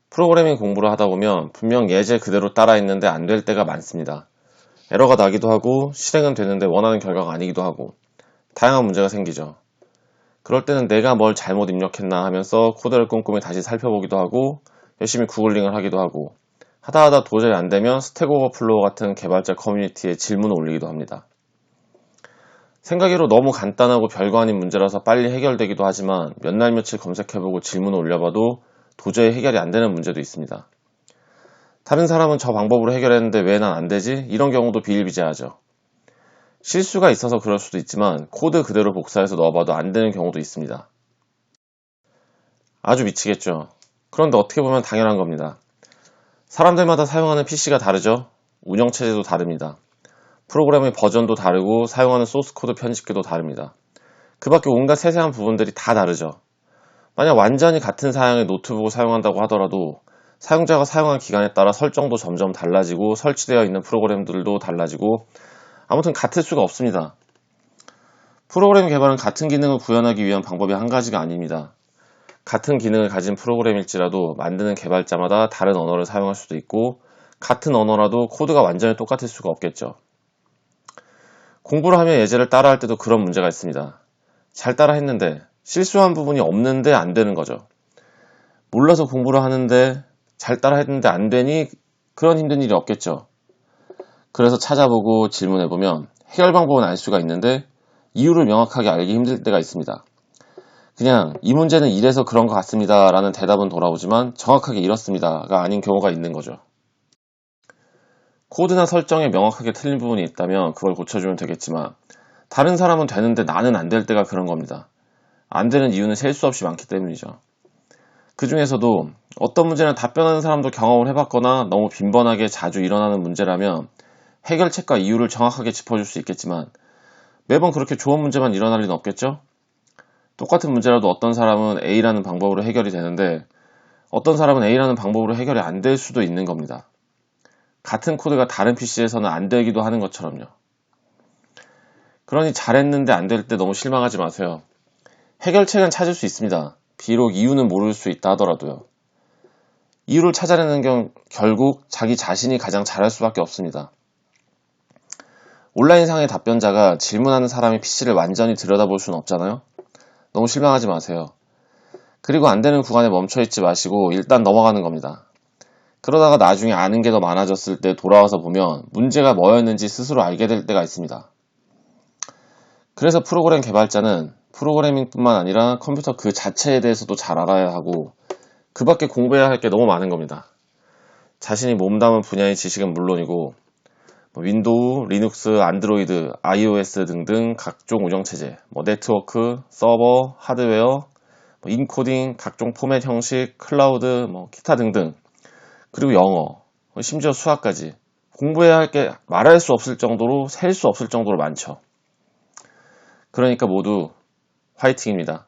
프로그래밍 공부를 하다 보면 분명 예제 그대로 따라 했는데 안 될 때가 많습니다. 에러가 나기도 하고 실행은 되는데 원하는 결과가 아니기도 하고 다양한 문제가 생기죠. 그럴 때는 내가 뭘 잘못 입력했나 하면서 코드를 꼼꼼히 다시 살펴보기도 하고 열심히 구글링을 하기도 하고 하다 도저히 안 되면 스택 오버플로우 같은 개발자 커뮤니티에 질문을 올리기도 합니다. 생각외로 너무 간단하고 별거 아닌 문제라서 빨리 해결되기도 하지만 몇 날 며칠 검색해보고 질문을 올려봐도 도저히 해결이 안 되는 문제도 있습니다. 다른 사람은 저 방법으로 해결했는데 왜 난 안 되지? 이런 경우도 비일비재하죠. 실수가 있어서 그럴 수도 있지만 코드 그대로 복사해서 넣어봐도 안 되는 경우도 있습니다. 아주 미치겠죠. 그런데 어떻게 보면 당연한 겁니다. 사람들마다 사용하는 PC가 다르죠. 운영체제도 다릅니다. 프로그램의 버전도 다르고 사용하는 소스코드 편집기도 다릅니다. 그 밖에 온갖 세세한 부분들이 다 다르죠. 만약 완전히 같은 사양의 노트북을 사용한다고 하더라도 사용자가 사용한 기간에 따라 설정도 점점 달라지고 설치되어 있는 프로그램들도 달라지고 아무튼 같을 수가 없습니다. 프로그램 개발은 같은 기능을 구현하기 위한 방법이 한 가지가 아닙니다. 같은 기능을 가진 프로그램일지라도 만드는 개발자마다 다른 언어를 사용할 수도 있고 같은 언어라도 코드가 완전히 똑같을 수가 없겠죠. 공부를 하며 예제를 따라할 때도 그런 문제가 있습니다. 잘 따라 했는데 실수한 부분이 없는데 안 되는 거죠. 몰라서 공부를 하는데 잘 따라 했는데 안 되니 그런 힘든 일이 없겠죠. 그래서 찾아보고 질문해보면 해결 방법은 알 수가 있는데 이유를 명확하게 알기 힘들 때가 있습니다. 그냥 이 문제는 이래서 그런 것 같습니다 라는 대답은 돌아오지만 정확하게 이렇습니다가 아닌 경우가 있는 거죠. 코드나 설정에 명확하게 틀린 부분이 있다면 그걸 고쳐주면 되겠지만 다른 사람은 되는데 나는 안 될 때가 그런 겁니다. 안 되는 이유는 셀 수 없이 많기 때문이죠. 그 중에서도 어떤 문제는 답변하는 사람도 경험을 해봤거나 너무 빈번하게 자주 일어나는 문제라면 해결책과 이유를 정확하게 짚어줄 수 있겠지만 매번 그렇게 좋은 문제만 일어날 리는 없겠죠? 똑같은 문제라도 어떤 사람은 A라는 방법으로 해결이 되는데 어떤 사람은 A라는 방법으로 해결이 안 될 수도 있는 겁니다. 같은 코드가 다른 PC에서는 안 되기도 하는 것처럼요. 그러니 잘했는데 안 될 때 너무 실망하지 마세요. 해결책은 찾을 수 있습니다. 비록 이유는 모를 수 있다 하더라도요. 이유를 찾아내는 결국 자기 자신이 가장 잘할 수밖에 없습니다. 온라인상의 답변자가 질문하는 사람의 PC를 완전히 들여다볼 수는 없잖아요. 너무 실망하지 마세요. 그리고 안 되는 구간에 멈춰있지 마시고 일단 넘어가는 겁니다. 그러다가 나중에 아는 게 더 많아졌을 때 돌아와서 보면 문제가 뭐였는지 스스로 알게 될 때가 있습니다. 그래서 프로그램 개발자는 프로그래밍뿐만 아니라 컴퓨터 그 자체에 대해서도 잘 알아야 하고 그 밖에 공부해야 할 게 너무 많은 겁니다. 자신이 몸담은 분야의 지식은 물론이고 윈도우, 리눅스, 안드로이드, iOS 등등 각종 운영체제, 네트워크, 서버, 하드웨어, 인코딩, 각종 포맷 형식, 클라우드, 기타 등등 그리고 영어, 심지어 수학까지 공부해야 할 게 말할 수 없을 정도로 셀 수 없을 정도로 많죠. 그러니까 모두 화이팅입니다.